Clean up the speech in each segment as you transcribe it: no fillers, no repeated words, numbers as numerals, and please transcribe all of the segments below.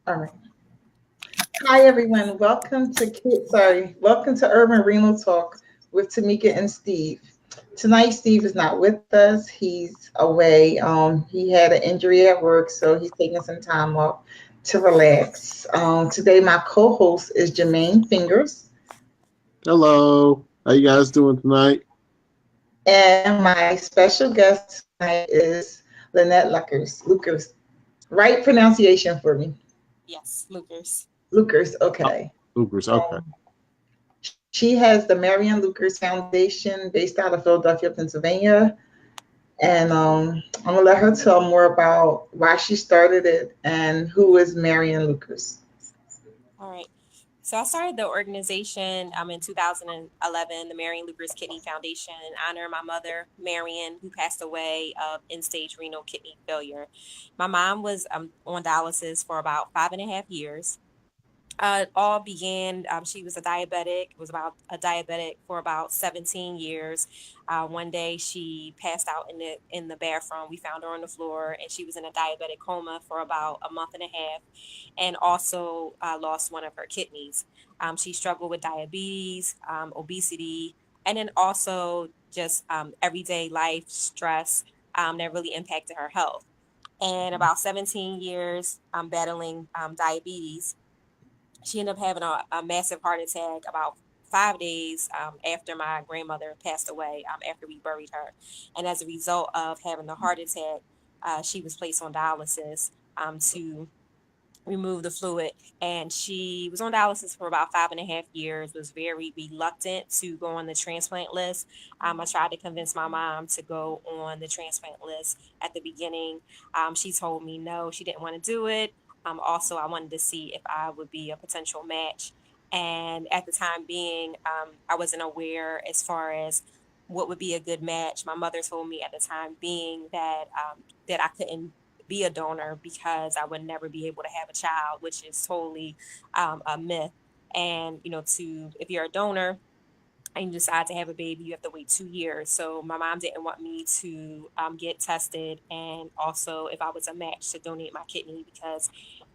All right. Hi, everyone. Welcome to Urban Renal Talk with Tamika and Steve. Tonight, Steve is not with us. He's away. He had an injury at work, so he's taking some time off to relax. Today, my co-host is Jermaine FIngers, Hello. How you guys doing tonight? and my special guest tonight is Lynette Luckers. Right pronunciation for me. Yes, Luckers. Luckers. Oh, Okay. Ubers. Okay. She has the Marion Luckers Foundation based out of Philadelphia, Pennsylvania. And I'm going to let her tell more about why she started it and who is Marion Luckers. All right. So I started the organization in 2011, the Marion Luckers Kidney Foundation, in honor of my mother, Marion, who passed away of end-stage renal kidney failure. My mom was on dialysis for about 5.5 years. It all began, she was a diabetic, was about a diabetic for about 17 years. One day she passed out in the bathroom. We found her on the floor, and she was in a diabetic coma for about a month and a half, and also lost one of her kidneys. She struggled with diabetes, obesity, and then also just everyday life stress that really impacted her health. And about 17 years battling diabetes, she ended up having a massive heart attack about 5 days after my grandmother passed away, after we buried her. And as a result of having the heart attack, she was placed on dialysis to remove the fluid. And she was on dialysis for about 5.5 years, was very reluctant to go on the transplant list. I tried to convince my mom to go on the transplant list at the beginning. She told me no, she didn't want to do it. Also, I wanted to see if I would be a potential match. And at the time being, I wasn't aware as far as what would be a good match. My mother told me at the time being that I couldn't be a donor because I would never be able to have a child, which is totally a myth. And to if you're a donor and you decide to have a baby, you have to wait 2 years. So my mom didn't want me to get tested, and also if I was a match to donate my kidney because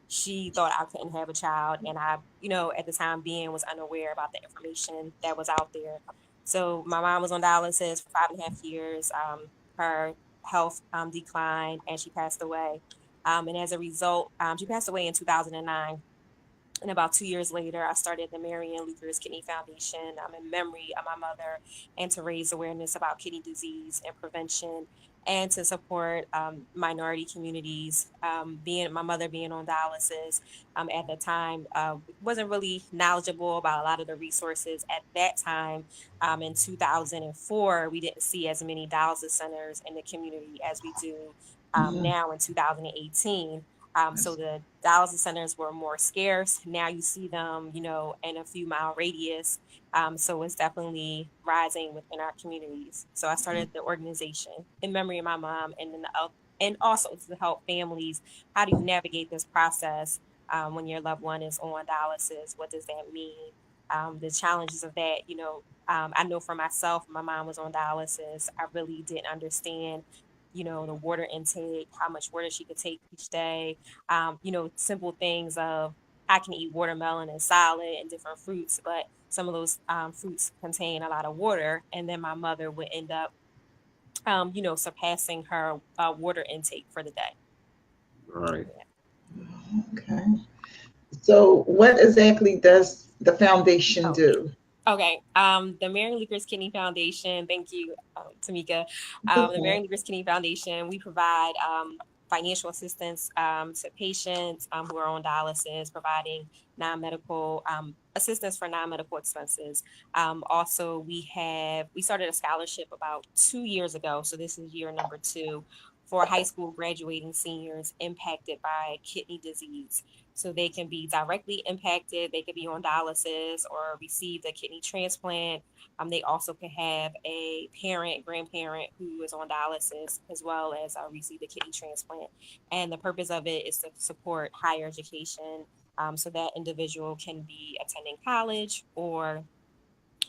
she thought I couldn't have a child, and I, at the time being, was unaware about the information that was out there. So my mom was on dialysis for 5.5 years. Her health declined, and she passed away. And as a result, she passed away in 2009. And about 2 years later, I started the Marion Luckers Kidney Foundation in memory of my mother, and to raise awareness about kidney disease and prevention, and to support minority communities. Being my mother being on dialysis at the time, wasn't really knowledgeable about a lot of the resources at that time. In 2004, we didn't see as many dialysis centers in the community as we do Mhm. now in 2018. So the dialysis centers were more scarce. Now you see them, in a few mile radius. So it's definitely rising within our communities. So I started the organization in memory of my mom, and then and also to help families. How do you navigate this process when your loved one is on dialysis? What does that mean? The challenges of that, I know for myself, my mom was on dialysis. I really didn't understand the water intake, how much water she could take each day, simple things of I can eat watermelon and salad and different fruits, but some of those fruits contain a lot of water, and then my mother would end up, surpassing her water intake for the day. All right. Okay. So, what exactly does the foundation Oh, do? okay. The Marion Luckers Kidney Foundation. Thank you, Tamika. The Okay. Marion Luckers Kidney Foundation. We provide financial assistance to patients who are on dialysis, providing non-medical assistance for non-medical expenses. Also, we started a scholarship about 2 years ago, so this is year number two, for high school graduating seniors impacted by kidney disease. So they can be directly impacted, they could be on dialysis or receive a kidney transplant. They also can have a parent, grandparent who is on dialysis as well as receive a kidney transplant. And the purpose of it is to support higher education, so that individual can be attending college or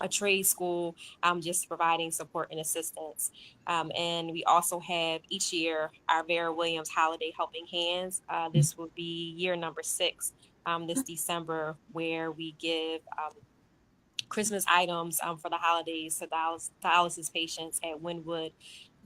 a trade school, just providing support and assistance. And we also have each year our Vera Williams Holiday Helping Hands. This will be year number 6 this December, where we give Christmas items for the holidays to dialysis patients at Wynwood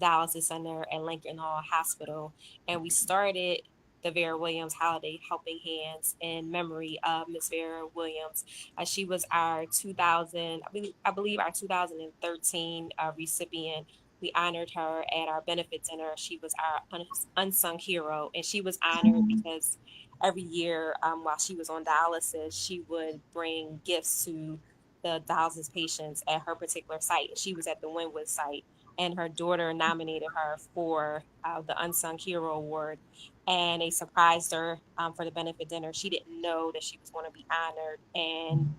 Dialysis Center and Lincoln Hall Hospital. And we started the Vera Williams Holiday Helping Hands in memory of Miss Vera Williams. She was our 2000, I believe our 2013 recipient. We honored her at our benefit dinner. She was our unsung hero, and she was honored because every year while she was on dialysis, she would bring gifts to the dialysis patients at her particular site. She was at the Wynwood site, and her daughter nominated her for the Unsung Hero Award, and they surprised her for the benefit dinner. She didn't know that she was going to be honored, and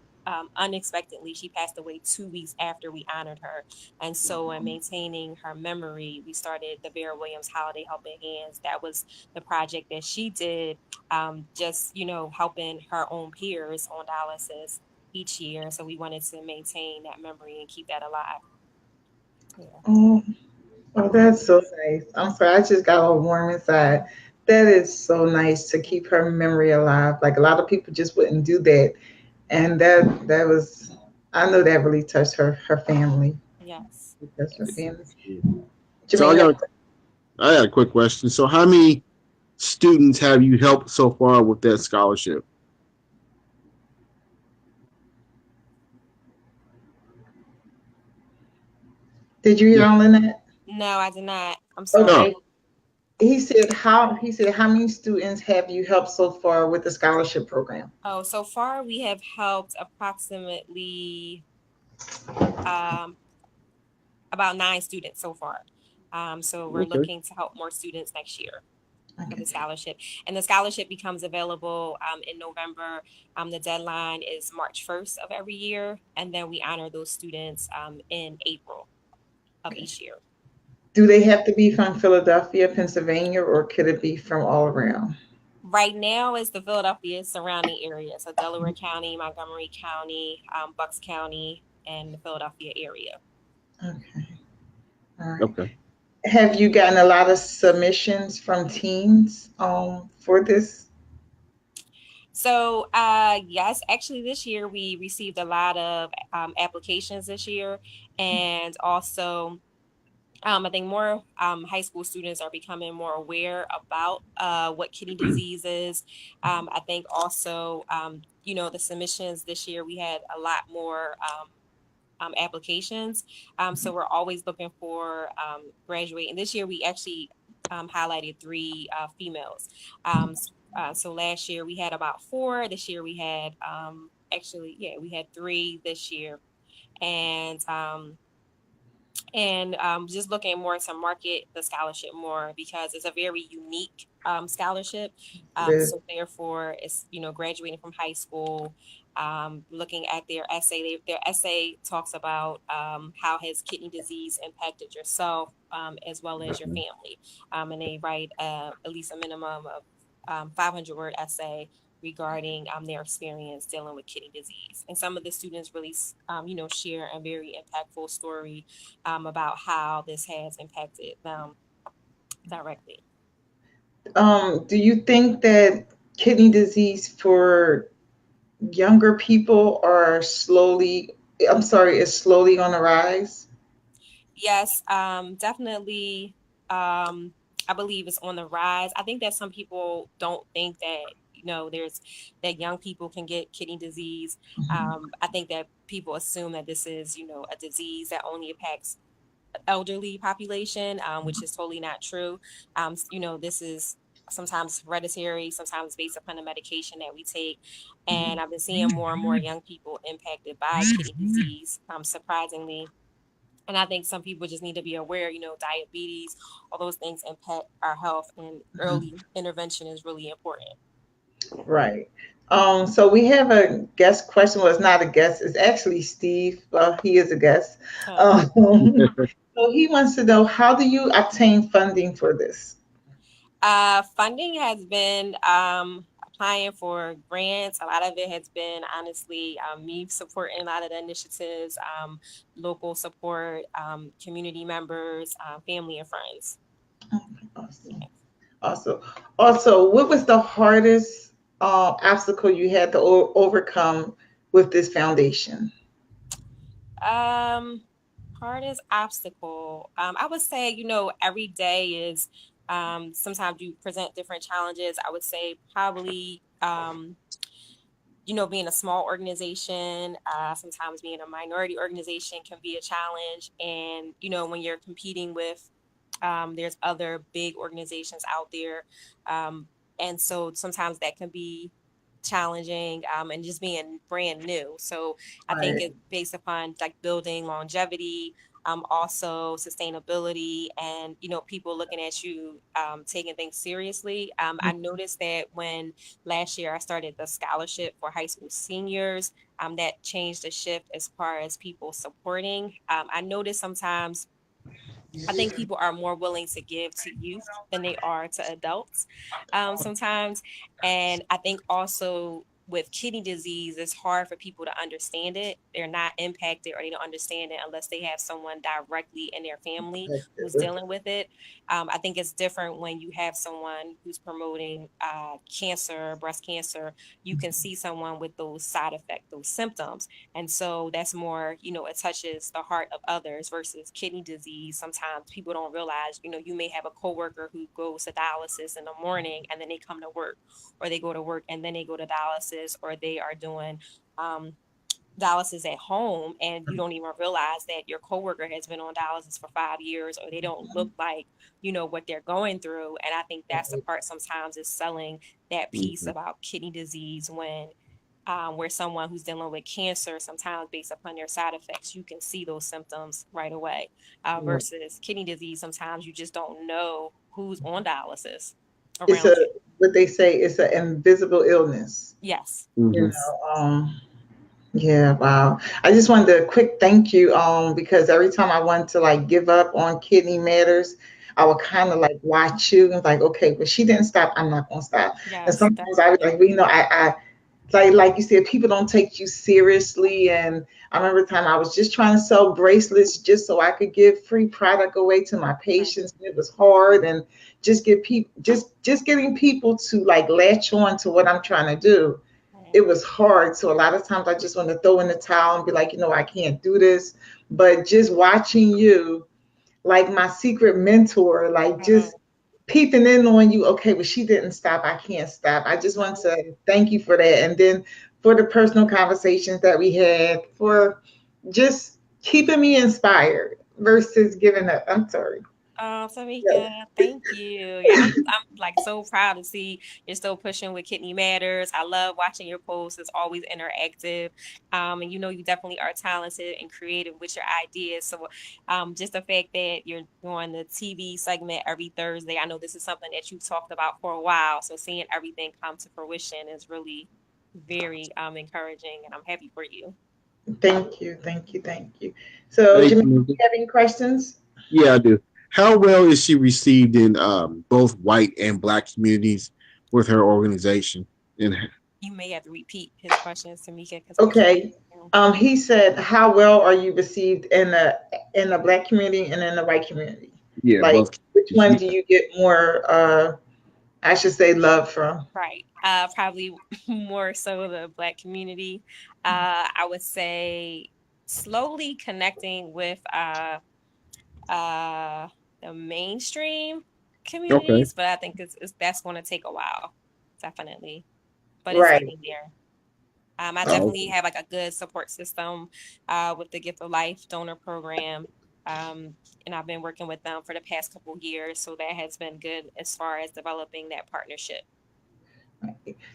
unexpectedly, she passed away 2 weeks after we honored her. And so, in maintaining her memory, we started the Vera Williams Holiday Helping Hands. That was the project that she did, just helping her own peers on dialysis each year. So we wanted to maintain that memory and keep that alive. Yeah. Oh, that's so nice. I'm sorry, I just got all warm inside. That is so nice to keep her memory alive. Like a lot of people just wouldn't do that, and that was, I know that really touched her family. Yes. It touched her Yes. family. So Jermaine, I got a quick question. So how many students have you helped so far with that scholarship? did you hear on Lynette? No, I did not. I'm Okay. sorry. He said how many students have you helped so far with the scholarship program? Oh, so far we have helped approximately um, about 9 students so far. So we're Okay. looking to help more students next year for Okay. the scholarship. And the scholarship becomes available in November. The deadline is March 1st of every year. And then we honor those students in April of each year. Do they have to be from Philadelphia, Pennsylvania, or could it be from all around? Right now is the Philadelphia surrounding area. So Delaware County, Montgomery County, Bucks County, and the Philadelphia area. Okay. All right. Okay. Have you gotten a lot of submissions from teens for this? So, yes, actually, this year we received a lot of applications this year, and also I think more high school students are becoming more aware about what kidney disease is. I think also, the submissions this year, we had a lot more applications. So we're always looking for graduating. This year, we actually highlighted 3 females. So last year we had about 4. This year we had we had 3 this year, and just looking more to market the scholarship more because it's a very unique scholarship. This. So therefore, it's graduating from high school, looking at their essay. Their essay talks about how has kidney disease impacted yourself as well as your family, and they write at least a minimum of 500-word essay regarding their experience dealing with kidney disease. And some of the students really, share a very impactful story about how this has impacted them directly. Do you think that kidney disease for younger people is slowly on the rise? Yes, definitely. I believe it's on the rise. I think that some people don't think that there's that young people can get kidney disease. I think that people assume that this is a disease that only impacts elderly population, which is totally not true. This is sometimes hereditary, sometimes based upon the medication that we take. And I've been seeing more and more young people impacted by kidney disease, surprisingly. And I think some people just need to be aware, diabetes, all those things impact our health, and early intervention is really important. Right. So we have a guest question. Well, it's not a guest. It's actually Steve. Well, he is a guest. Um, Um, so he wants to know, how do you obtain funding for this? Funding has been applying for grants. A lot of it has been honestly me supporting a lot of the initiatives, local support, community members, family and friends. Awesome. Also, what was the hardest obstacle you had to overcome with this foundation? Hardest obstacle. I would say, every day is sometimes you present different challenges. I would say probably being a small organization, sometimes being a minority organization can be a challenge. And, when you're competing with, there's other big organizations out there. And so sometimes that can be challenging, and just being brand new. So I think Right. it's based upon like building longevity, also sustainability, and people looking at you, taking things seriously. I noticed that when last year I started the scholarship for high school seniors, that changed the shift as far as people supporting. I noticed sometimes I think people are more willing to give to youth than they are to adults, sometimes. And I think also with kidney disease, it's hard for people to understand it. They're not impacted or they don't understand it unless they have someone directly in their family who's dealing with it. I think it's different when you have someone who's promoting cancer, breast cancer. You can see someone with those side effects, those symptoms, and so that's more, it touches the heart of others versus kidney disease. Sometimes people don't realize, you may have a coworker who goes to dialysis in the morning and then they come to work, or they go to work and then they go to dialysis, or they are doing dialysis at home, and you don't even realize that your coworker has been on dialysis for 5 years, or they don't look like, what they're going through. And I think that's the part sometimes is selling that piece Mhm. about kidney disease when where someone who's dealing with cancer, sometimes based upon their side effects, you can see those symptoms right away. Versus kidney disease, sometimes you just don't know who's on dialysis It's around you. what they say, it's an invisible illness. Yes. You Mhm. Yes. know, yeah, wow. I just wanted a quick thank you, because every time I wanted to like give up on kidney matters, I would kind of like watch you and like, okay, but she didn't stop, I'm not gonna stop. And Yes, sometimes I was definitely. like, well, I like you said, people don't take you seriously. And I remember the time I was just trying to sell bracelets just so I could give free product away to my Right. patients. It was hard, and just get people, just getting people to like latch on to what I'm trying to do. Right. It was hard. So a lot of times I just want to throw in the towel and be like, I can't do this. But just watching you, like my secret mentor, like Mhm. just peeping in on you. Okay, but she didn't stop. I can't stop. I just want Mhm. to thank you for that. And then for the personal conversations that we had, for just keeping me inspired versus giving up. I'm sorry. Oh, Yes. Tamika, thank you. Yeah, I'm like so proud to see you're still pushing with Kidney Matters. I love watching your posts. It's always interactive. And you definitely are talented and creative with your ideas. So just the fact that you're doing the TV segment every Thursday, I know this is something that you've talked about for a while. So seeing everything come to fruition is really very encouraging, and I'm happy for you. Thank you. Thank you. Thank you. So, Hey, Jimmy, do you Tamika. have any questions? Yeah, I do. How well is she received in both white and black communities with her organization? And You may have to repeat his questions, Tamika, because I can't. Okay. He said, "How well are you received in the black community and in the white community? yeah, both. Like, which one Yeah. do you get more? I should say, love from." Right. Probably more so the Black community. I would say slowly connecting with uh, the mainstream Okay. communities, but I think it's that's going to take a while, definitely. But it's Right. getting there. I Oh, definitely have like a good support system with the Gift of Life donor program. And I've been working with them for the past couple years, so that has been good as far as developing that partnership.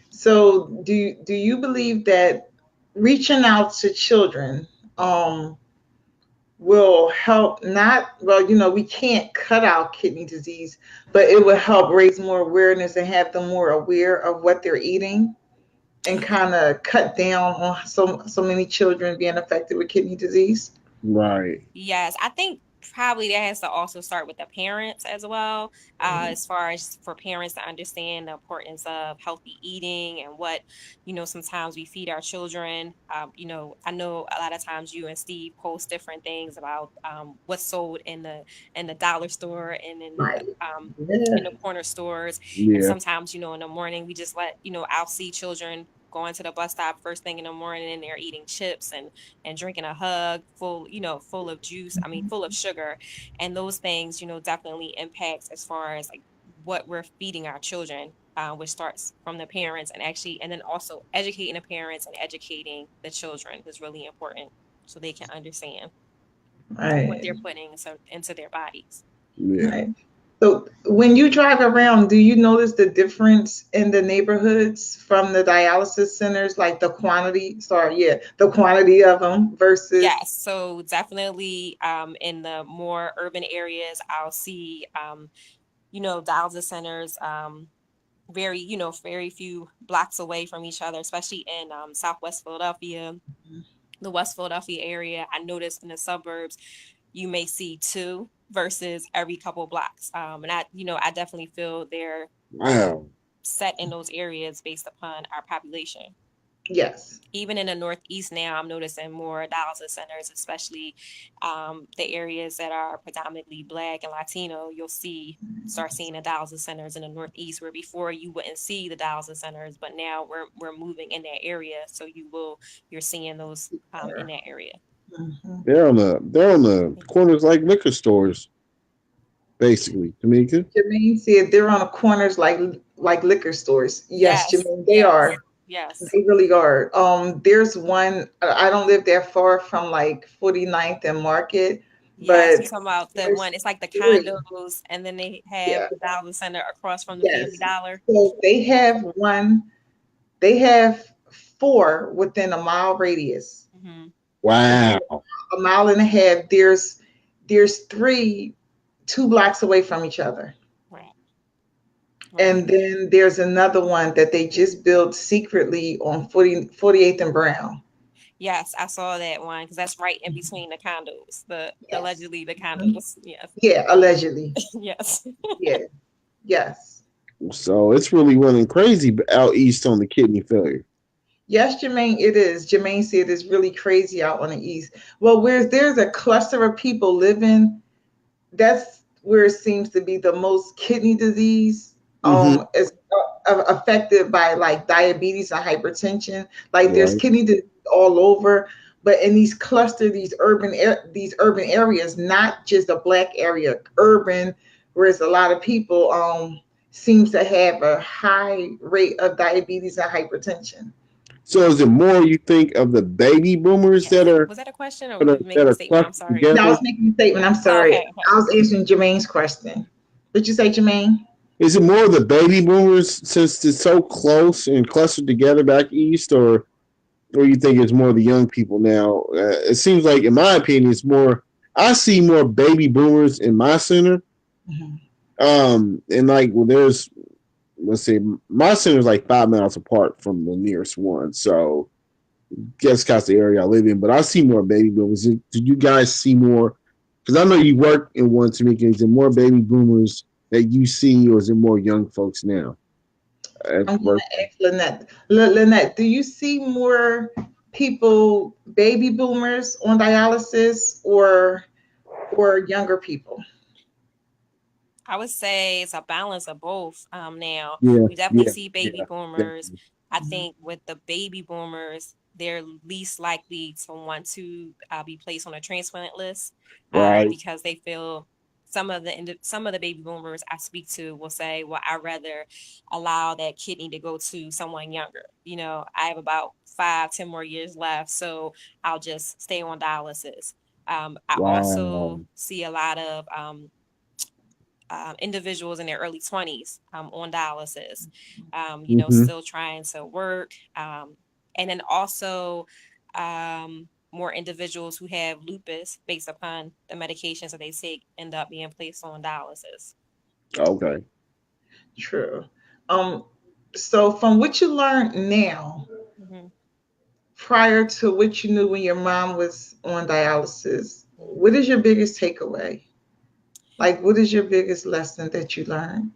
So, do you believe that reaching out to children will help? Not well, we can't cut out kidney disease, but it will help raise more awareness and have them more aware of what they're eating, and kind of cut down on so many children being affected with kidney disease. right. Yes, I think probably that has to also start with the parents as well, as far as for parents to understand the importance of healthy eating and what, sometimes we feed our children. I know a lot of times you and Steve post different things about what's sold in the dollar store and Right. in Yeah. the corner stores. And Yeah. sometimes, in the morning we just let, I'll see children going to the bus stop first thing in the morning and they're eating chips and drinking a hug full of juice, I mean full of sugar. And those things, definitely impacts as far as like what we're feeding our children, which starts from the parents, and then also educating the parents and educating the children is really important so they can understand what Right. they're putting into their bodies. Yeah. Right. So when you drive around, do you notice the difference in the neighborhoods from the dialysis centers, like the quantity of them versus, Yes, so definitely in the more urban areas, I'll see dialysis centers very few blocks away from each other, especially in Southwest Philadelphia, the West Philadelphia area. I noticed in the suburbs, you may see two versus every couple blocks. And I definitely feel they're Wow. set in those areas based upon our population. yes. Even in the Northeast now, I'm noticing more dialysis centers, especially the areas that are predominantly Black and Latino. Start seeing the dialysis centers in the Northeast, where before you wouldn't see the dialysis centers, but now we're moving in that area, so you're seeing those in that area. Mhm. They're on the corners like liquor stores, basically. Tamika. Jermaine said they're on the corners like liquor stores. Yes, Yes, Jermaine, they yes, are. yes, They really are. There's one. I don't live that far from like 49th and Market, yes. but You're talking about the there's one. It's like the three. condos, and then they have Yeah. the dialysis center across from the Family Yes. Dollar. So they have one. They have four within a mile radius. Hmm. Within Wow. a mile and a half, there's three, 2 blocks away from each other. Right, right. And then there's another one that they just built secretly on 48th and Brown. Yes, I saw that one because that's right in between the condos. The Yes. allegedly the Mhm. condos. Yes, Yeah, allegedly. yes. Yeah. Yes. So it's really running crazy out east on the kidney failure. Yes, Jermaine, it is. Jermaine said it's really crazy out on the east. Well, where there's a cluster of people living, that's where it seems to be the most kidney disease Mm-hmm. is affected by like diabetes and hypertension. Like there's Right. kidney disease all over, but in these cluster, these urban areas, not just a Black area, urban, whereas a lot of people seems to have a high rate of diabetes and hypertension. So is it more you think of the baby boomers Yes. that are Was that a question or that were are, you that making a are statement? I'm clustered sorry. No, I together? was making a statement. I'm Oh, sorry. okay, okay. I was answering Jermaine's question. What'd you say, Jermaine? Is it more of the baby boomers since it's so close and clustered together back east, or you think it's more the young people now? It seems like, in my opinion, it's more. I see more baby boomers in my center. Mhm. And like, well, there's, let's say, my center is like 5 miles apart from the nearest one, so guess that's the area I live in. But I see more baby boomers. Do you guys see more? Because I know you work in one, Tamika. Is there more baby boomers that you see, or is it more young folks now at I'm going work? to ask Lynette. Lynette, do you see more people, baby boomers, on dialysis or younger people? I would say it's a balance of both. Now Yeah, we definitely yeah, see baby yeah, boomers. definitely. I Mhm. think with the baby boomers, they're least likely to want to be placed on a transplant list, Right. because they feel some of the baby boomers I speak to will say, "Well, I'd rather allow that kidney to go to someone younger. I have about 5, 10 more years left, so I'll just stay on dialysis." I Wow. also see a lot of individuals in their early 20s on dialysis, Mm-hmm. still trying to work. And then also more individuals who have lupus based upon the medications that they take end up being placed on dialysis. Okay. True. Um, so from what you learned now, Hmm. prior to what you knew when your mom was on dialysis, what is your biggest takeaway? Like, what is your biggest lesson that you learned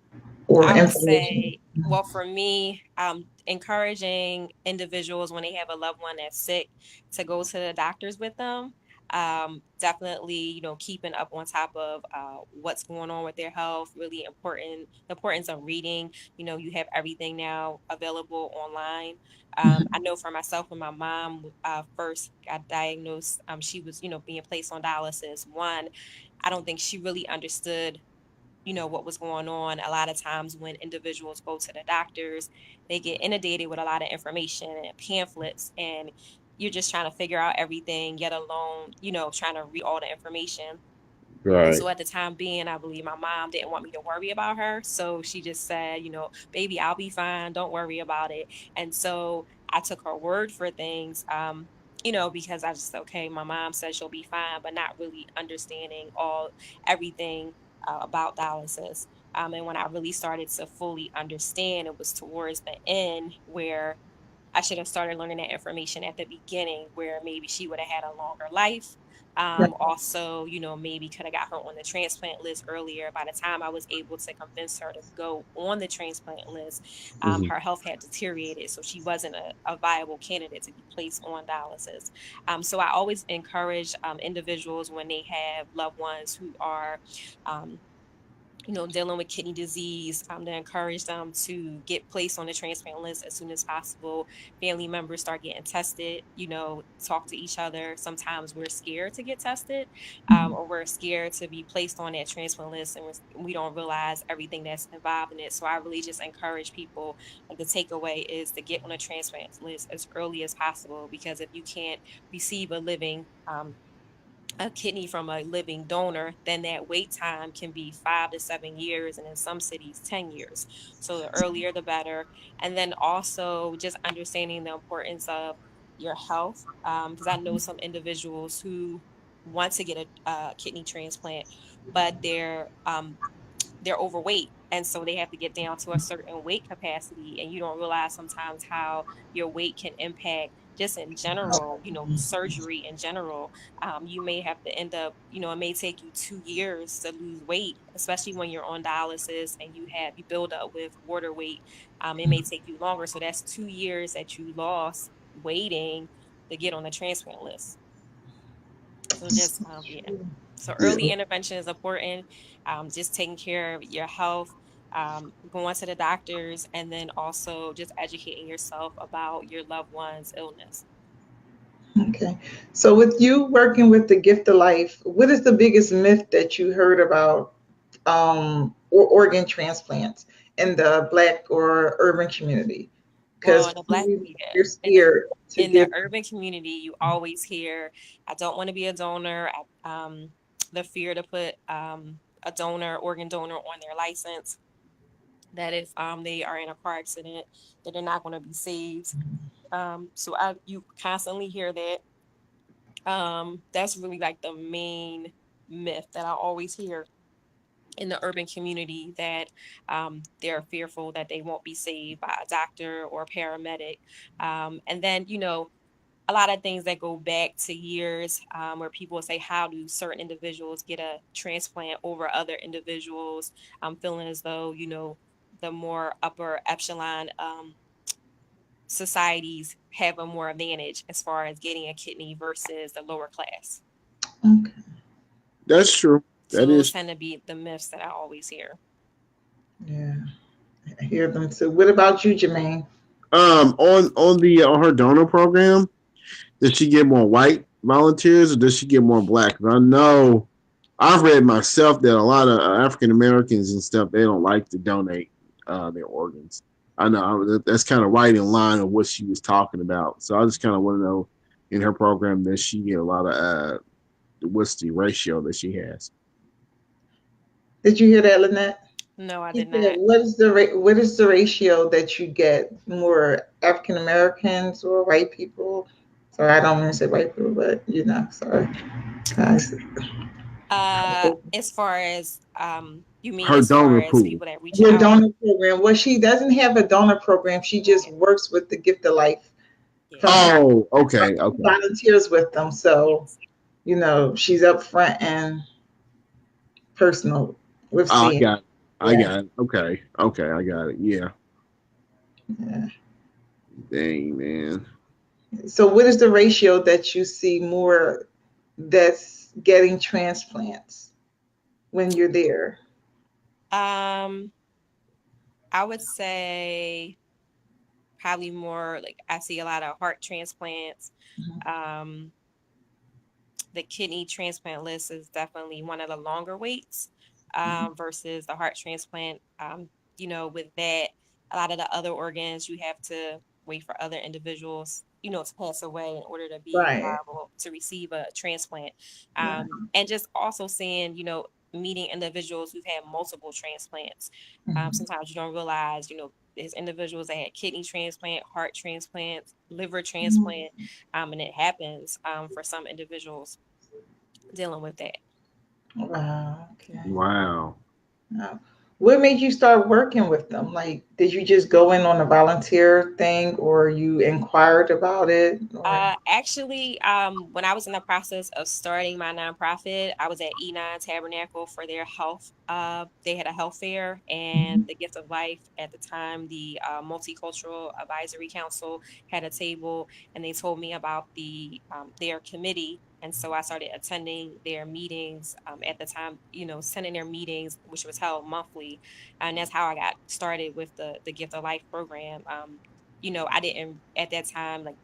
or I would information? say, well, for me, encouraging individuals when they have a loved one that's sick to go to the doctors with them. Definitely, keeping up on top of what's going on with their health, really important. The importance of reading. You have everything now available online. I know for myself, when my mom first got diagnosed, she was, being placed on dialysis. One, I don't think she really understood what was going on. A lot of times when individuals go to the doctors, they get inundated with a lot of information and pamphlets, and you're just trying to figure out everything, yet alone, trying to read all the information. And Right. so at the time being, I believe my mom didn't want me to worry about her. So she just said, baby, I'll be fine. Don't worry about it. And so I took her word for things, because I just, okay, my mom says she'll be fine, but not really understanding everything about dialysis. And when I really started to fully understand, it was towards the end where I should have started learning that information at the beginning, where maybe she would have had a longer life. Also, maybe could have got her on the transplant list earlier. By the time I was able to convince her to go on the transplant list, Mhm. her health had deteriorated, so she wasn't a viable candidate to be placed on dialysis. So I always encourage individuals when they have loved ones who are um, dealing with kidney disease, to encourage them to get placed on the transplant list as soon as possible. Family members start getting tested, talk to each other. Sometimes we're scared to get tested, or we're scared to be placed on that transplant list, and we don't realize everything that's involved in it. So I really just encourage people, like, the takeaway is to get on a transplant list as early as possible, because if you can't receive a kidney from a living donor, then that wait time can be 5 to 7 years, and in some cities, 10 years. So the earlier, the better. And then also just understanding the importance of your health, because I know some individuals who want to get a kidney transplant, but they're overweight, and so they have to get down to a certain weight capacity, and you don't realize sometimes how your weight can impact just in general, surgery in general. You may have to end up, it may take you 2 years to lose weight, especially when you're on dialysis and you build up with water weight. It may take you longer, so that's 2 years that you lost waiting to get on the transplant list. So just yeah. So Yeah. early intervention is important. Just taking care of your health, going to the doctors, and then also just educating yourself about your loved one's illness. Okay. So with you working with the gift of life, what is the biggest myth that you heard about or organ transplants in the Black or urban community? Well, Because in the black, you're yeah, scared to in the give. urban community, you always hear, "I don't want to be a donor." The fear to put a organ donor, on their license, that if they are in a car accident, that they're not going to be saved. So you constantly hear that. That's really like the main myth that I always hear in the urban community, that they're fearful that they won't be saved by a doctor or a paramedic. And then, a lot of things that go back to years, where people say, how do certain individuals get a transplant over other individuals? I'm feeling as though, the more upper echelon societies have a more advantage as far as getting a kidney versus the lower class. Okay. That's true. So That those is. tend to be the myths that I always hear. Yeah, I hear them too. What about you, Jermaine? On her donor program, does she get more white volunteers or does she get more black? 'Cause I know I've read myself that a lot of African Americans and stuff, they don't like to donate their organs. I know that's kind of right in line of what she was talking about. So I just kind of want to know, in her program, does she get a lot of what's the ratio that she has? Did you hear that, Lynette? No, I He did said, not. what is the ratio that you get more African Americans or white people? Sorry, I don't want to say white people, but sorry, guys. As far as you mean, Her as far donor as pool. people that reach Your out? donor program. Well, she doesn't have a donor program. She just works with the Gift of Life Yeah. Foundation. Oh, okay, okay. Volunteers with them. So Yes. she's upfront and personal with Oh, seeing. I got it. Okay, I got it. Yeah. Yeah. Dang, man. So what is the ratio that you see more that's getting transplants when you're there? I would say probably more like I see a lot of heart transplants. Mhm. Um, the kidney transplant list is definitely one of the longer waits versus the heart transplant. With that, a lot of the other organs you have to wait for other individuals, to pass away in order to be Right. viable to receive a transplant. Right. And just also seeing, meeting individuals who've had multiple transplants. Mhm. Sometimes you don't realize, there's individuals that had kidney transplant, heart transplants, liver Mhm. transplant, and it happens for some individuals dealing with that. Wow. Okay. Wow. Wow. What made you start working with them? Like, did you just go in on a volunteer thing, or you inquired about it, or? Actually, when I was in the process of starting my nonprofit, I was at E9 Tabernacle for their health. They had a health fair, and Mhm. the Gift of Life at the time, the Multicultural Advisory Council had a table, and they told me about their committee. And so I started attending their meetings at the time, attending their meetings, which was held monthly. And that's how I got started with the Gift of Life program. I didn't at that time, like,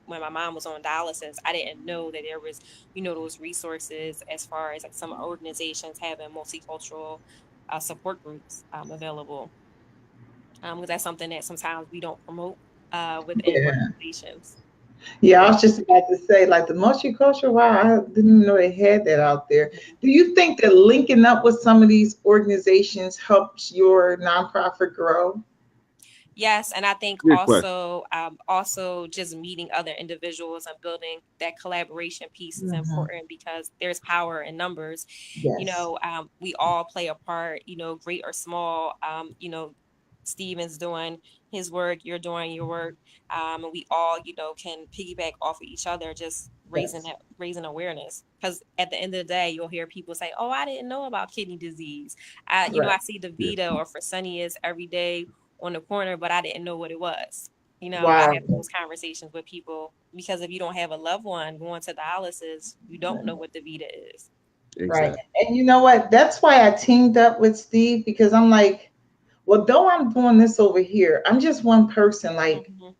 when my mom was on dialysis, I didn't know that there was, those resources as far as like some organizations having multicultural support groups available. Because that's something that sometimes we don't promote within Yeah. organizations. Yeah, I was just about to say, like the multicultural, wow, I didn't even know they had that out there. Do you think that linking up with some of these organizations helps your nonprofit grow? Yes, and I think Good question. also just meeting other individuals and building that collaboration piece is Hmm. important because there's power in numbers. Yes. We all play a part, great or small. Steven's doing his work, you're doing your work, and we all, can piggyback off of each other, just Yes. raising awareness. Because at the end of the day, you'll hear people say, "Oh, I didn't know about kidney disease." I Right. see Yeah. Davita or Fresenius every day on the corner, but I didn't know what it was. I Wow. have those conversations with people because if you don't have a loved one going to dialysis, you don't know what DaVita is. Right. Exactly. And you know what? That's why I teamed up with Steve because I'm like, well, though I'm doing this over here, I'm just one person. Like, Hmm.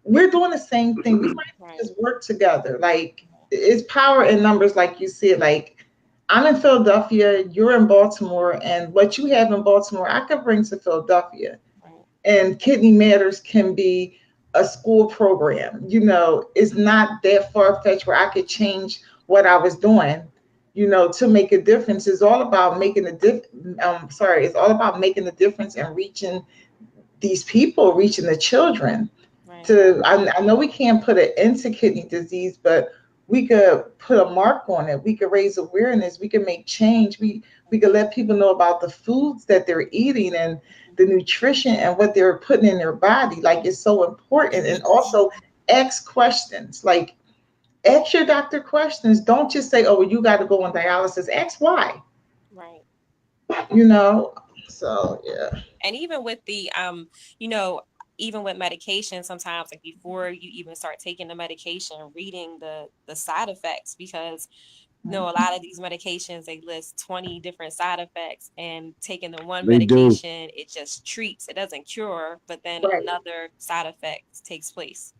we're doing the same thing. We might Right. just work together. Like, it's power in numbers, like you said. Like, I'm in Philadelphia, you're in Baltimore, and what you have in Baltimore, I could bring to Philadelphia. Right. And Kidney Matters can be a school program. It's not that far fetched where I could change what I was doing, to make a difference. It's all about making it's all about making a difference and reaching these people, reaching the children. Right. I know we can't put an end to kidney disease, but we could put a mark on it. We could raise awareness. We could make change. We could let people know about the foods that they're eating and the nutrition and what they're putting in their body. Like, it's so important. And also ask questions. Like, ask your doctor questions. Don't just say, "Oh, well, you got to go on dialysis." Ask why. Right. You know. So yeah. And even with you know, even with medication, sometimes like before you even start taking the medication, reading the side effects because a lot of these medications they list 20 different side effects, and taking the one They do. medication it just treats, it doesn't cure, but then Right. another side effect takes place,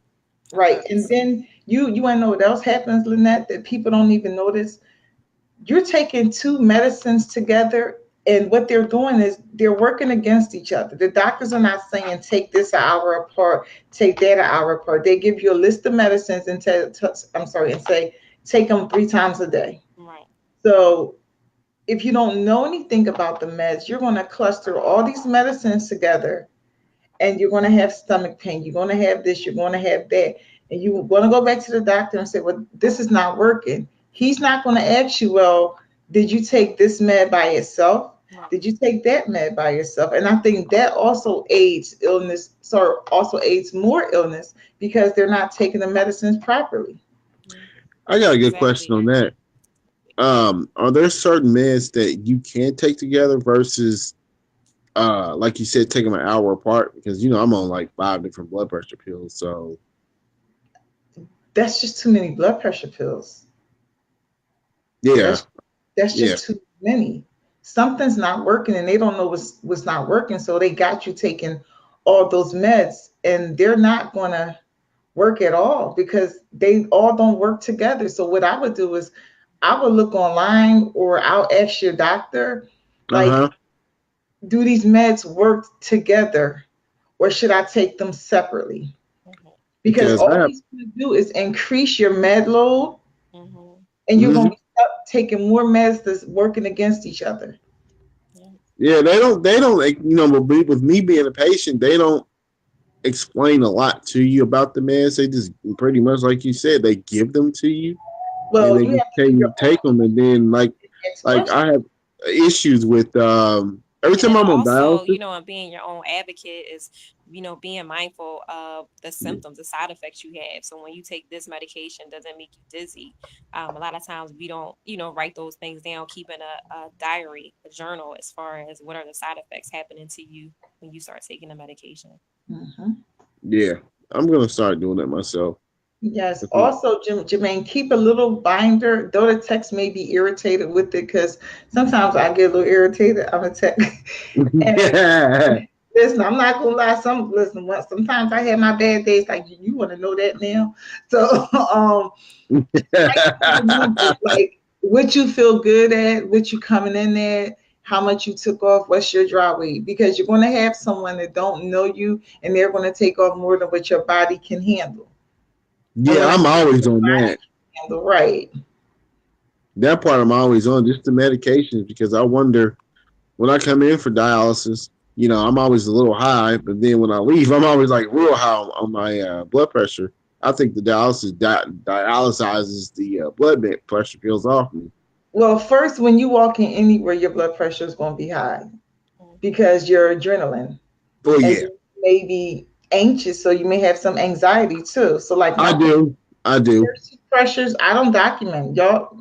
Right. And occurs. then you want to know what else happens, Lynette, that people don't even notice? You're taking two medicines together, and what they're doing is they're working against each other. The doctors are not saying take this an hour apart, take that an hour apart. They give you a list of medicines and and say take them 3 times a day. Right. So if you don't know anything about the meds, you're going to cluster all these medicines together, and you're going to have stomach pain. You're going to have this, you're going to have that. And you're going to go back to the doctor and say, well, this is not working. He's not going to ask you, well, did you take this med by itself? Right. Did you take that med by yourself? And I think that also aids illness, so also aids more illness because they're not taking the medicines properly. Yeah. I got a good Exactly. question on that. Are there certain meds that you can take together versus like you said, take them an hour apart? Because I'm on like 5 different blood pressure pills. So That's just too many blood pressure pills. yeah, That's yeah, just too many. Something's not working and they don't know what's not working. So they got you taking all those meds and they're not gonna work at all because they all don't work together. So what I would do is I would look online or I'll ask your doctor, uh like, huh. do these meds work together or should I take them separately? Mhm. Because Because I all have, he's going to do is increase your med load Mhm. and you're going mhm. to be stuck taking more meds that's working against each other. Yeah. Yeah, they don't like, with me being a patient, they don't explain a lot to you about the meds. They just pretty much, like you said, they give them to you and Well, they you just have to tell do you your to take them. And then ask like questions. I have issues with every And time then I'm on also, dialysis. and being your own advocate is, being mindful of the symptoms, the side effects you have. So when you take this medication, doesn't make you dizzy. A lot of times we don't, write those things down, keeping a diary, a journal, as far as what are the side effects happening to you when you start taking the medication. Mhm. Yeah, I'm gonna start doing that myself. Yes. Also, Jermaine, keep a little binder, though the text may be irritated with it, because sometimes I get a little irritated on the text. And listen, I'm not gonna lie. Sometimes I have my bad days. Like you want to know that now. So, write down the numbers, like what you feel good at, what you coming in at, how much you took off, what's your dry weight, because you're going to have someone that don't know you, and they're going to take off more than what your body can handle. And Yeah, when I I'm say always your on body that. can handle, right? That part I'm always on, just the medications, because I wonder when I come in for dialysis, I'm always a little high, but then when I leave, I'm always like real high on my blood pressure. I think the dialyzes the blood pressure pills off me. Well, first, when you walk in anywhere, your blood pressure is going to be high Mhm. because your adrenaline, Oh and yeah, you may be anxious, so you may have some anxiety too. So, like I my do, I do. first two pressures, I don't document. Y'all,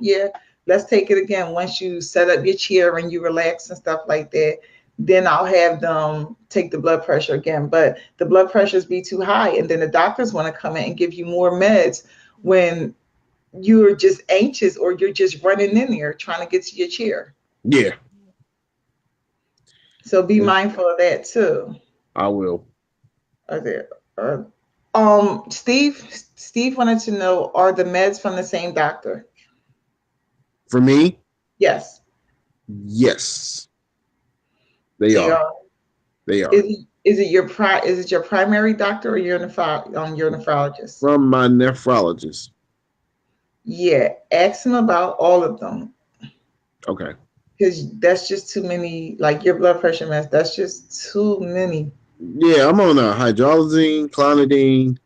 yeah, let's take it again. Once you set up your chair and you relax and stuff like that, then I'll have them take the blood pressure again. But the blood pressures be too high, and then the doctors want to come in and give you more meds when you're just anxious or you're just running in there trying to get to your chair. Yeah, So be mindful of that too. I will. Are there? Uh, Steve wanted to know: are the meds from the same doctor? For me, Yes, yes, they they are. are. They are Is it your primary doctor or your nephrologist? from my nephrologist. Yeah, ask him about all of them Okay. because that's just too many. Like your blood pressure meds, that's just too many. Yeah, I'm on hydrolazine, clonidine,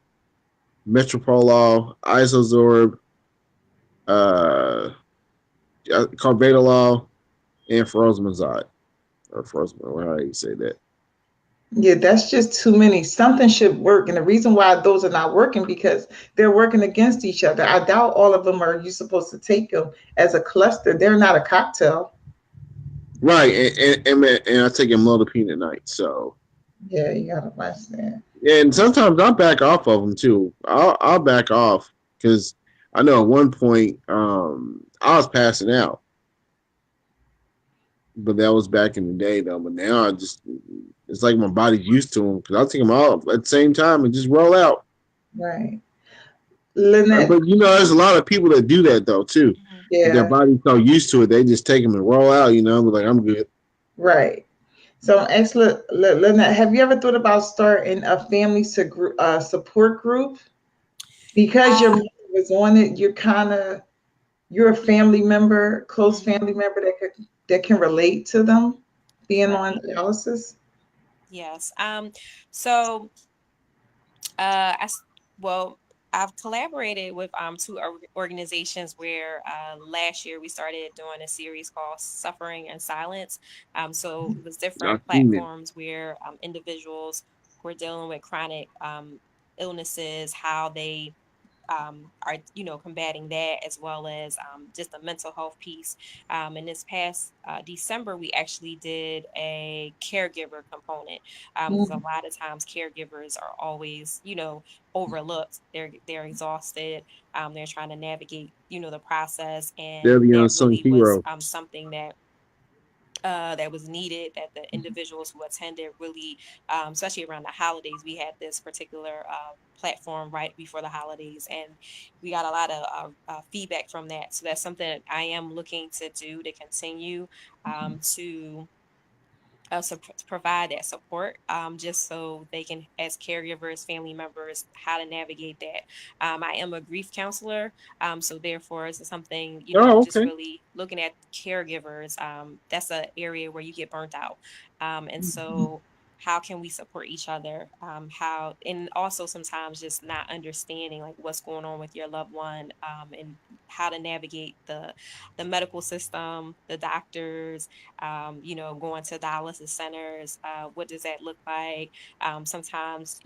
metoprolol, isozorb, uh, carvedilol, and furosemide, or furosemide, how do you say that? Yeah, that's just too many. Something should work, and the reason why those are not working because they're working against each other. I doubt all of them are you supposed to take them as a cluster. They're not a cocktail. Right, and I take amlodipine at night. So, Yeah, you gotta watch that. and sometimes I back off of them too. I'll back off because I know at one point I was passing out, but that was back in the day though. But now it's like my body's used to them because I take them all at the same time and just roll out. Right. Lynette, But there's a lot of people that do that though too. Mhm. Their yeah, body's so used to it, they just take them and roll out. But like I'm good. right. So, excellent, Lynette, have you ever thought about starting a family support group? Because your Uh, mother was on it, you're a family member, close mhm. family member that can relate to them being on Right. dialysis. Yes. So, uh, I, s- well, I've collaborated with two organizations where last year we started doing a series called Suffering and Silence. So it was I've different seen it. platforms where individuals who are dealing with chronic illnesses, how they are combating that, as well as just the mental health piece. In this past December, we actually did a caregiver component, because a lot of times caregivers are always overlooked. They're exhausted. They're trying to navigate the process, They're and the that unsung really was hero. something that was needed, that the individuals who attended really, especially around the holidays. We had this particular platform right before the holidays, and we got a lot of feedback from that. So that's something that I am looking to do, to continue to provide that support, just so they can, as caregivers, family members, how to navigate that. I am a grief counselor, so therefore it's something, Oh, just okay. really looking at caregivers. That's an area where you get burnt out, and so how can we support each other? How, and also sometimes just not understanding like what's going on with your loved one, and how to navigate the medical system, the doctors, going to dialysis centers. What does that look like? Sometimes,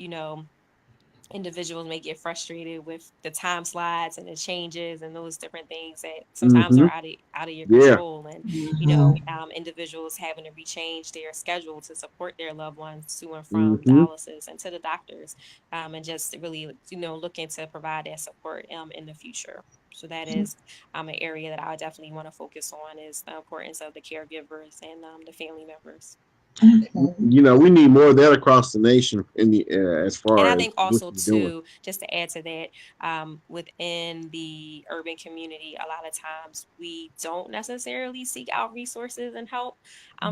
individuals may get frustrated with the time slides and the changes and those different things that sometimes Mm-hmm. are out of your Yeah. control. And, Mm-hmm. individuals having to rechange their schedule to support their loved ones to and from Mm-hmm. dialysis and to the doctors, and just really, looking to provide that support in the future. So that is an area that I definitely want to focus on, is the importance of the caregivers and the family members. Okay. We need more of that across the nation in the as And far I as think what also we're doing. too, just to add to that, within the urban community, a lot of times we don't necessarily seek out resources and help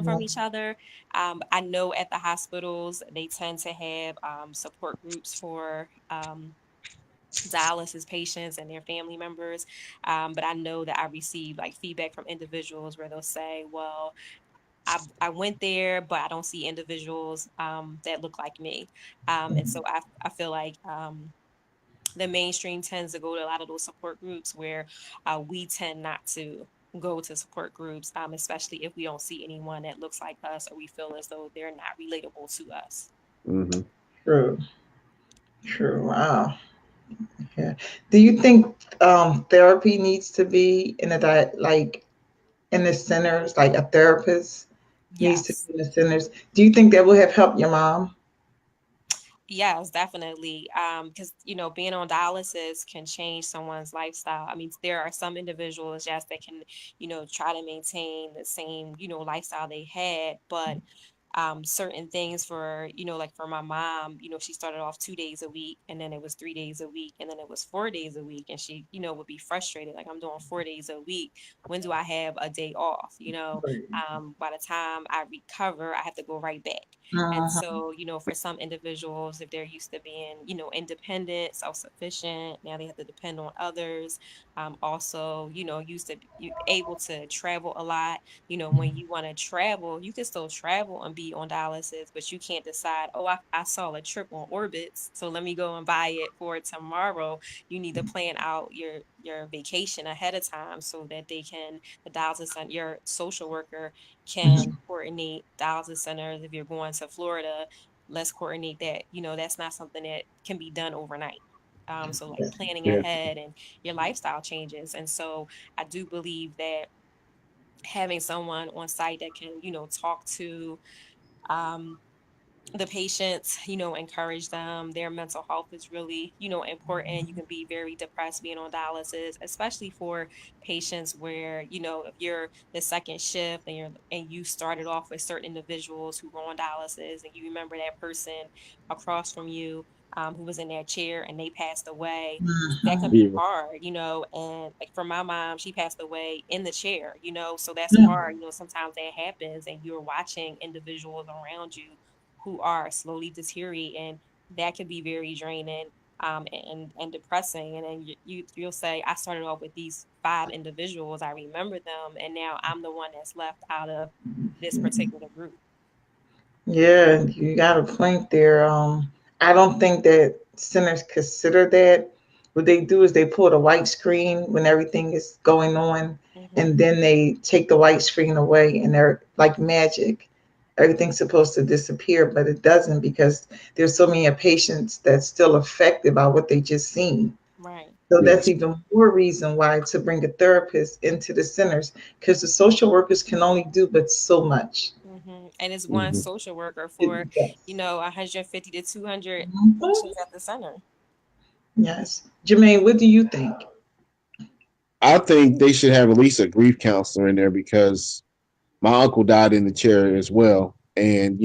from each other. I know at the hospitals they tend to have support groups for dialysis patients and their family members, but I know that I receive like feedback from individuals where they'll say, "Well, I went there, but I don't see individuals that look like me." And so I feel like the mainstream tends to go to a lot of those support groups, where we tend not to go to support groups, especially if we don't see anyone that looks like us, or we feel as though they're not relatable to us. Mm-hmm. True. True. Wow. Yeah. Do you think therapy needs to be in a like in the centers, like a therapist needs to Yes. be in the centers? Do you think that would have helped your mom? Yes, definitely. Because being on dialysis can change someone's lifestyle. I mean, there are some individuals, yes, that can, try to maintain the same, lifestyle they had, but certain things for, like for my mom, she started off 2 days a week, and then it was 3 days a week, and then it was 4 days a week, and she, would be frustrated, like, I'm doing 4 days a week. When do I have a day off? By the time I recover, I have to go right back. And Uh-huh. so, for some individuals, if they're used to being, independent, self-sufficient, now they have to depend on others. Also, used to be able to travel a lot. When you want to travel, you can still travel and be on dialysis, but you can't decide, oh, I saw a trip on Orbitz, so let me go and buy it for tomorrow. You need to plan out your vacation ahead of time, so that the dialysis center, your social worker can coordinate dialysis centers. If you're going to Florida, let's coordinate that. That's not something that can be done overnight. So like planning Yeah. ahead, and your lifestyle changes. And so I do believe that having someone on site that can, talk to um, the patients, encourage them. Their mental health is really, important. You can be very depressed being on dialysis, especially for patients where, if you're the second shift, and you started off with certain individuals who were on dialysis, and you remember that person across from you, who was in their chair, and they passed away. That can be Yeah. hard, and like for my mom, she passed away in the chair, so that's Mhm. hard. Sometimes that happens, and you're watching individuals around you who are slowly deteriorating. That can be very draining, and depressing. And then you'll say, I started off with these five individuals, I remember them, and now I'm the one that's left out of this particular group. Yeah, you got a point there. I don't think that centers consider that. What they do is they pull the white screen when everything is going on, Hmm. and then they take the white screen away, and they're like magic. Everything's supposed to disappear, but it doesn't, because there's so many patients that's still affected by what they just seen. Right. So that's Yes. even more reason why to bring a therapist into the centers, because the social workers can only do but so much. And it's one Hmm. social worker for, Yes. 150 to 200 Mhm. patients at the center. Yes. Jermaine, what do you think? I think they should have at least a grief counselor in there because my uncle died in the chair as well, and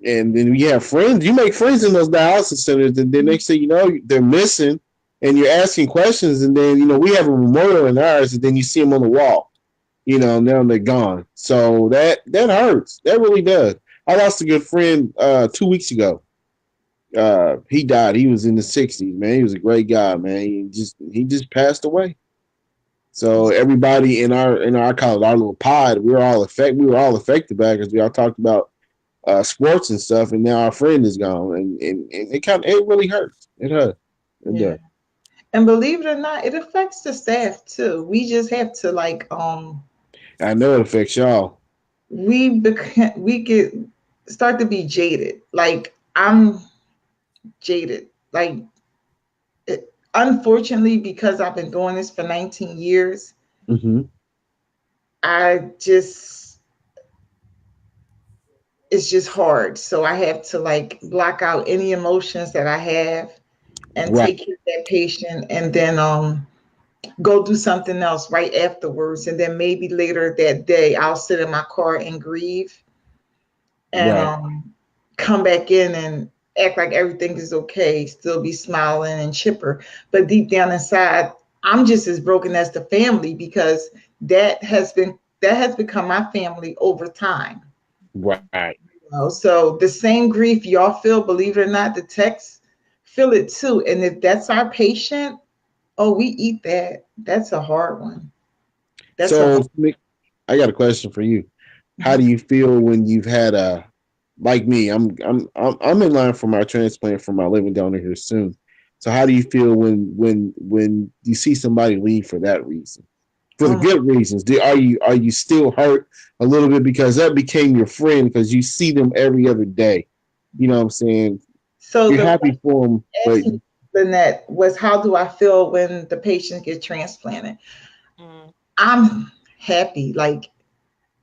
and then you have friends. You make friends in those dialysis centers, and then next thing you know, they're missing, and you're asking questions, and then we have a memorial in ours, and then you see them on the wall. Now they're gone. So that hurts. That really does. I lost a good friend 2 weeks ago. He died. He was in the 60s, man. He was a great guy, man. He just passed away. So everybody in our call it our little pod, we were all affected by it because we all talked about sports and stuff, and now our friend is gone, and it really hurts. It hurts. It Yeah. does. And believe it or not, it affects the staff too. We just have to I know it affects y'all. we get start to be jaded. Like I'm jaded. Like unfortunately, because I've been doing this for 19 years, Hmm. I just it's just hard. So I have to like block out any emotions that I have and Right. take care of that patient, and then go do something else right afterwards. And then maybe later that day I'll sit in my car and grieve, and Right. come back in and act like everything is okay, still be smiling and chipper. But deep down inside, I'm just as broken as the family, because that has become my family over time. Right. So the same grief y'all feel, believe it or not, the techs feel it too. And if that's our patient, oh, we eat that. That's a hard one. That's a So hard. Nick, I got a question for you. How do Mhm. you feel when you've had a like me? I'm in line for my transplant for my living donor here soon. So how do you feel when you see somebody leave for that reason? For the Oh my. good reasons. Are you still hurt a little bit because that became your friend because you see them every other day? You know what I'm saying? So You're the happy for them, but asked me, Lynette, was how do I feel when the patient gets transplanted? Mm. I'm happy. Like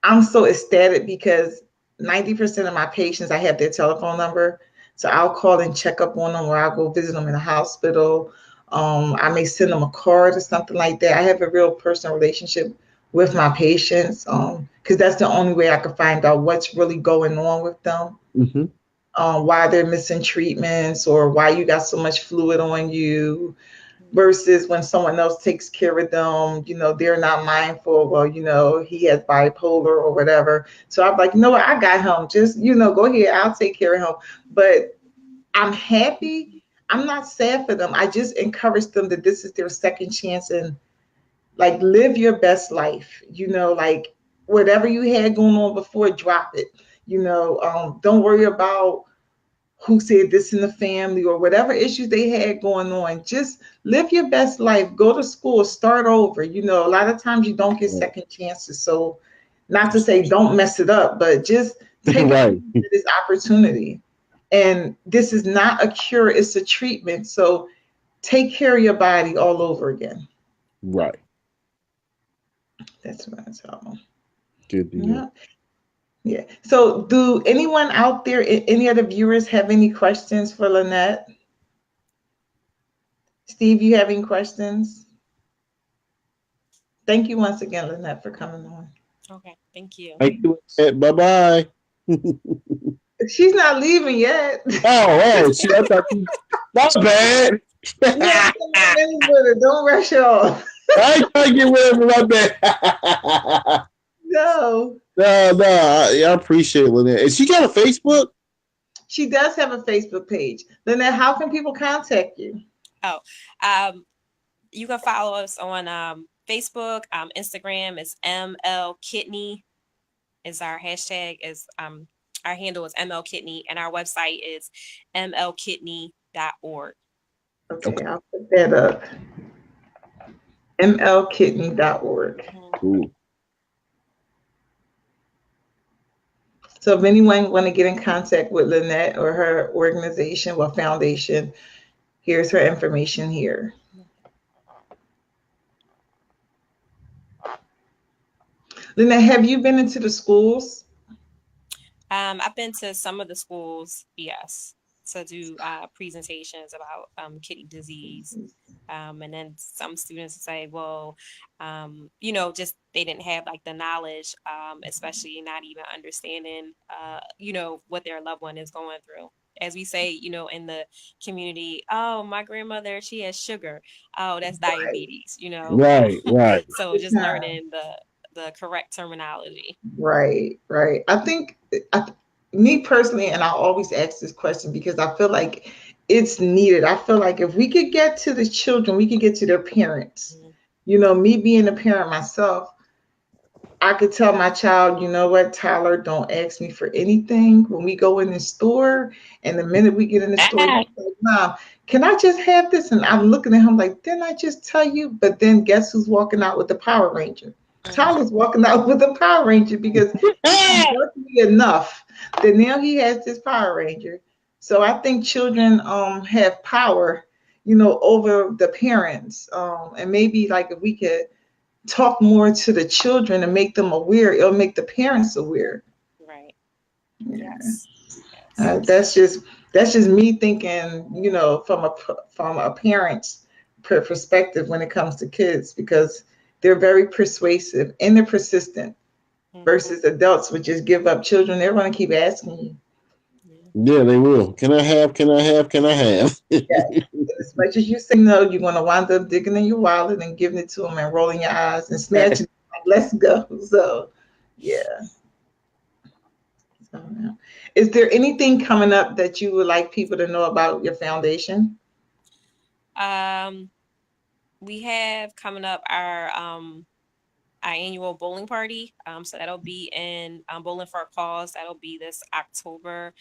I'm so ecstatic because 90% of my patients, I have their telephone number. So I'll call and check up on them, or I'll go visit them in the hospital. I may send them a card or something like that. I have a real personal relationship with my patients, because that's the only way I can find out what's really going on with them, mhm, why they're missing treatments, or why you got so much fluid on you, versus when someone else takes care of them, they're not mindful. Well, he has bipolar or whatever. So I'm like, what, I got him. Just, go ahead, I'll take care of him. But I'm happy. I'm not sad for them. I just encourage them that this is their second chance, and like live your best life. Like whatever you had going on before, drop it. Don't worry about who said this in the family or whatever issues they had going on. Just live your best life, go to school, start over. A lot of times you don't get right. second chances. So, not to say don't mess it up, but just take Right. advantage of this opportunity. And this is not a cure, it's a treatment. So, take care of your body all over again. Right. That's what I tell them. Good to hear. Yeah. Yeah. So, do anyone out there, any other viewers, have any questions for Lynette? Steve, you have any questions? Thank you once again, Lynette, for coming on. Okay, thank you. Thank you. Bye bye. She's not leaving yet. Oh, she, I thought you, that's bad. You have 10 more minutes with her. Don't rush her off. I ain't trying to get rid of my bad. No. No, I appreciate Lynette. And she got a Facebook? She does have a Facebook page. Lynette, how can people contact you? Oh, um, you can follow us on Facebook, Instagram is ML Kidney is our hashtag, is our handle is ML Kidney, and our website is mlkidney.org. Okay, Okay, I'll put that up. mlkidney.org. cool. So if anyone want to get in contact with Lynette or her organization or foundation, Here's her information here. Lynette, have you been into the schools? I've been to some of the schools, yes, to do presentations about kidney disease. And then some students say, well, just they didn't have like the knowledge, especially not even understanding, what their loved one is going through. As we say, in the community, oh, my grandmother, she has sugar. Oh, that's diabetes, Right. So just learning the correct terminology. Right. I think, me personally, and I always ask this question because I feel like it's needed. I feel like if we could get to the children, we could get to their parents. Me being a parent myself, I could tell my child, you know what, Tyler, don't ask me for anything when we go in the store. And the minute we get in the store, he's like, Mom, can I just have this? And I'm looking at him like, didn't I just tell you? But then guess who's walking out with the Power Ranger? Tyler's walking out with the Power Ranger because he worked me enough that now he has this Power Ranger. So I think children have power, over the parents. And maybe like if we could talk more to the children and make them aware, it'll make the parents aware. Right. Yeah. Yes. That's just me thinking, from a parent's perspective when it comes to kids, because they're very persuasive and they're persistent versus adults would just give up. Children, they're going to keep asking you. Yeah, they will. Can I have? Can I have? Can I have? As much as you say no, you're going to wind up digging in your wallet and giving it to them and rolling your eyes and snatching. Like, let's go. So, yeah. So, yeah. Is there anything coming up that you would like people to know about your foundation? We have coming up our annual bowling party. So that'll be in Bowling for a Cause. That'll be this October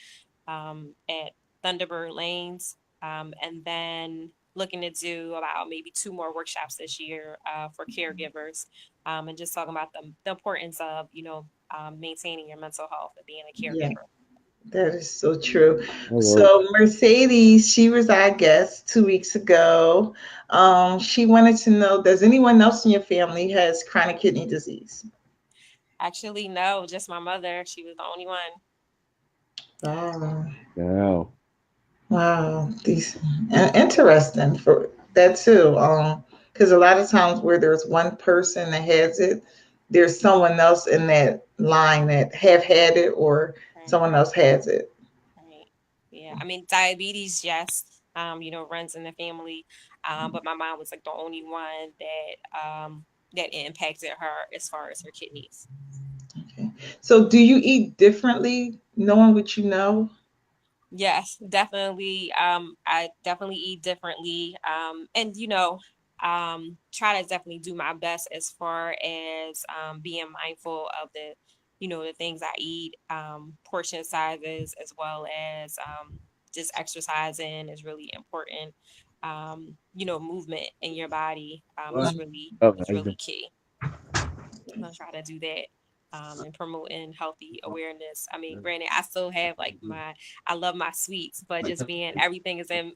at Thunderbird Lanes. And then looking to do about maybe 2 more workshops this year for caregivers, and just talking about the importance of, maintaining your mental health and being a caregiver. Yeah. That is so true. So Mercedes, she was our guest 2 weeks ago. She wanted to know, does anyone else in your family has chronic kidney disease? Actually, no, just my mother. She was the only one. Wow. Wow. These interesting for that too. Because a lot of times where there's one person that has it, there's someone else in that line that have had it or someone else has it. Right. Yeah. I mean, diabetes, yes, runs in the family. But my mom was like the only one that impacted her as far as her kidneys. Okay. So do you eat differently knowing what you know? Yes, definitely. I definitely eat differently. And try to definitely do my best as far as being mindful of the things I eat, portion sizes, as well as just exercising is really important. Movement in your body is really key. I'm gonna try to do that. And promoting healthy awareness. I mean, granted, I still have like I love my sweets, but just being everything is in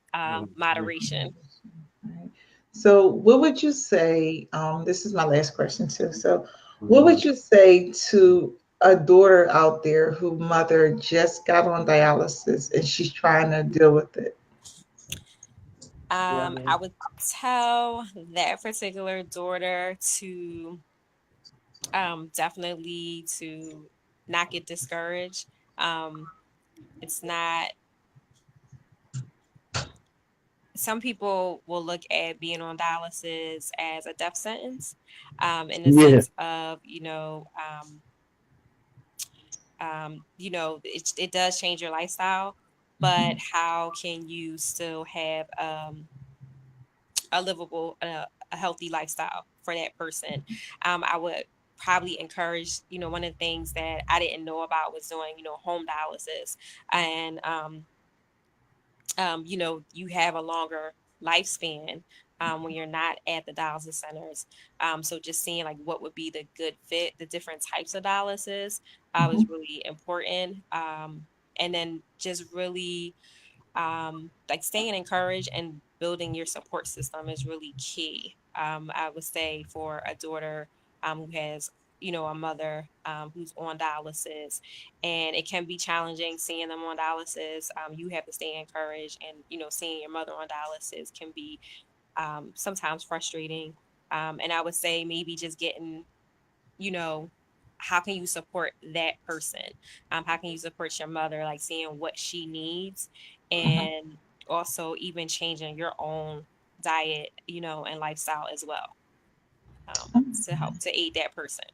moderation. Right. So, what would you say? This is my last question too. So, what would you say to a daughter out there whose mother just got on dialysis and she's trying to deal with it? I would tell that particular daughter to definitely to not get discouraged. It's not. Some people will look at being on dialysis as a death sentence, in the sense of it does change your lifestyle, but how can you still have a livable, a healthy lifestyle for that person? I would probably encourage, one of the things that I didn't know about was doing, home dialysis, and you have a longer lifespan when you're not at the dialysis centers. So just seeing like what would be the good fit, the different types of dialysis is really important. And then just really like staying encouraged and building your support system is really key. I would say for a daughter who has, a mother who's on dialysis, and it can be challenging seeing them on dialysis. You have to stay encouraged, and seeing your mother on dialysis can be sometimes frustrating. And I would say maybe just getting, you know, how can you support that person? How can you support your mother, like seeing what she needs, Uh-huh. and also even changing your own diet, and lifestyle as well, to help to aid that person.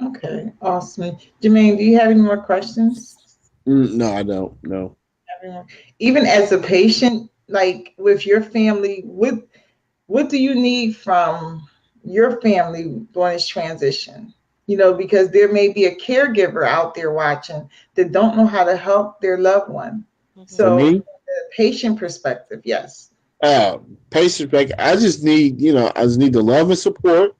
Okay, awesome. Jermaine, do you have any more questions? No, I don't. No. Everyone, even as a patient, like with your family, what do you need from your family during this transition? Because there may be a caregiver out there watching that don't know how to help their loved one. For Hmm. So, me, the patient perspective, yes. patient back. I just need the love and support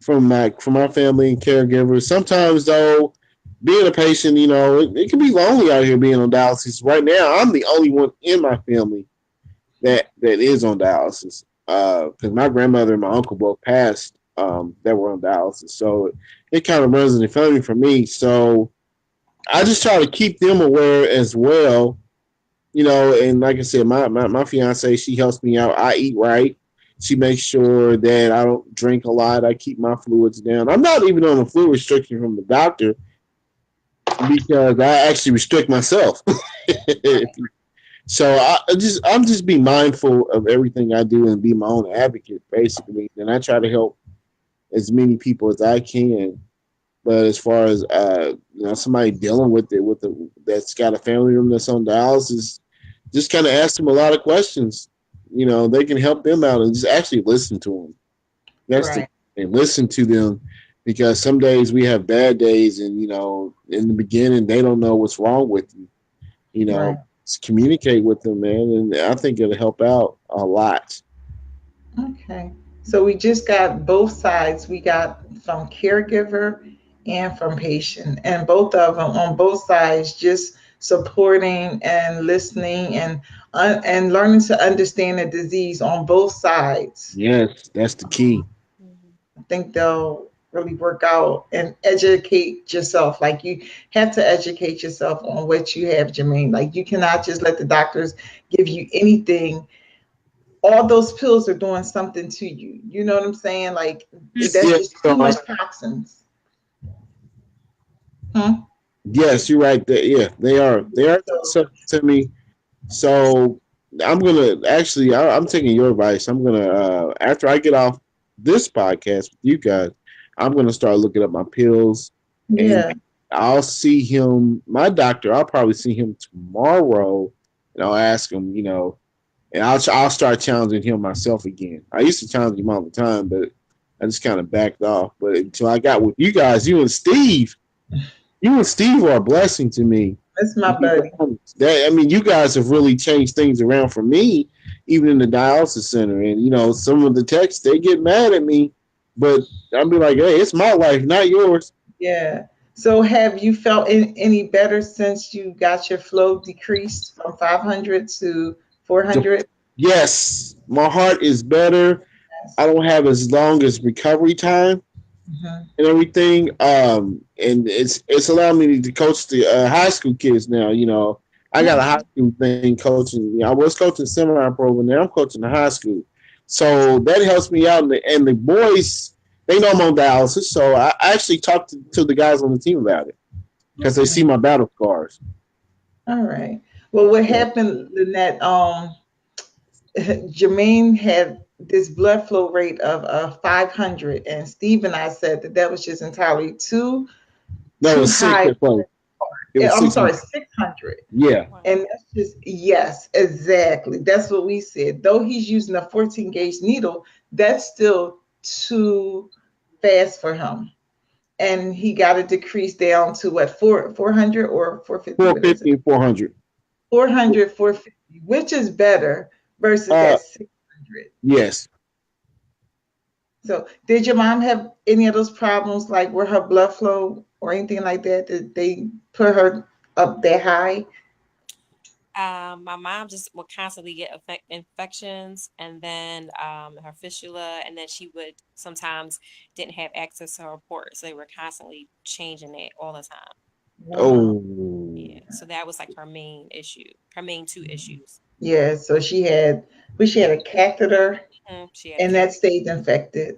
from my family and caregivers. Sometimes though, being a patient, it can be lonely out here being on dialysis. Right now, I'm the only one in my family that is on dialysis. Because my grandmother and my uncle both passed that were on dialysis, so it kind of runs in the family for me. So I just try to keep them aware as well. And like I said, my fiance, she helps me out. I eat right. She makes sure that I don't drink a lot. I keep my fluids down. I'm not even on a fluid restriction from the doctor because I actually restrict myself. So I'm just be mindful of everything I do and be my own advocate basically. And I try to help as many people as I can. But as far as somebody dealing with it that's got a family member that's on dialysis, just kind of ask them a lot of questions. They can help them out and just actually listen to them. That's the Right. and listen to them because some days we have bad days, and in the beginning they don't know what's wrong with you. Right. Just communicate with them, man, and I think it'll help out a lot. Okay. So we just got both sides. We got from caregiver and from patient, and both of them on both sides, just supporting and listening and learning to understand the disease on both sides. Yes, that's the key. Hmm. I think they'll really work out and educate yourself. Like you have to educate yourself on what you have, Jermaine. Like you cannot just let the doctors give you anything. All those pills are doing something to you. You know what I'm saying? Like that's Yeah, just too much toxins. Hmm? yes, you're right. Yeah, they are. They are doing So something to me. So I'm gonna actually. I'm taking your advice. I'm gonna after I get off this podcast with you guys, I'm gonna start looking up my pills, and yeah. I'll see him. My doctor. I'll probably see him tomorrow, and I'll ask him. And I'll start challenging him myself again. I used to challenge him all the time, but I just kind of backed off. But until I got with you guys, you and Steve are a blessing to me. That's my buddy. You guys have really changed things around for me, even in the dialysis center. And some of the techs they get mad at me, but I'll be like, hey, it's my life, not yours. Yeah. So have you felt any better since you got your flow decreased from 500 to So, 400? yes, my heart is better. I Yes. don't have as long as recovery time Hmm. and everything. And it's allowed me to coach the high school kids now. I got a high school thing coaching. I was coaching semi-pro, but now I'm coaching the high school. So that helps me out. And the boys, they know I'm on dialysis. So I actually talked to the guys on the team about it because they Okay. see my battle scars. All right. Well, what Yeah. happened, Lynette? Jermaine had this blood flow rate of 500, and Steve and I said that that was just entirely too That too was six high. at first. It was I'm 600. sorry, 600. Yeah. Wow. And that's just, yes, exactly. That's what we said. Though he's using a 14 gauge needle, that's still too fast for him. And he got it decreased down to what, 400 or 450? What is it? 450 and 400. 400, 450, which is better versus Uh, that 600. yes. So, did your mom have any of those problems, like where her blood flow or anything like that, that they put her up that high? My mom just would constantly get infections, and then her fistula, and then she would sometimes didn't have access to her port, so they were constantly changing it all the time. Wow. Yeah, Oh, so that was like her main issue, her main two issues. Yeah, so she had a catheter She had a and cat. that stayed infected.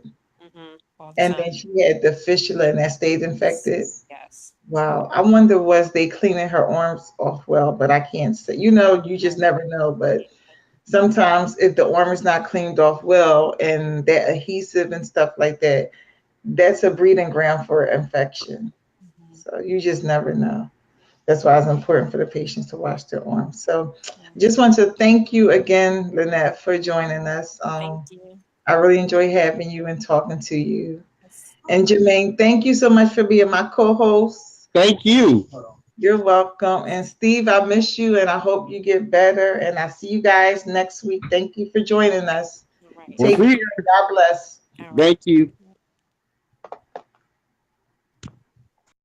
All the And time. then she had the fistula and that stayed infected. Yes. Wow. I wonder was they cleaning her arms off well, but I can't say. You know, you just Right. never know. But sometimes if the arm is not cleaned off well and that adhesive and stuff like that, that's a breeding ground for infection. Mhm. So you just never know. That's why it's important for the patients to wash their arms. So Yeah. just want to thank you again, Lynette, for joining us. Thank you. I really enjoy having you and talking to you. Yes. And Jermaine, thank you so much for being my co-host. thank you. You're welcome. And Steve, I miss you and I hope you get better. And I see you guys next week. Thank you for joining us. You're right. We're Take care. here. God bless. All right. Thank you.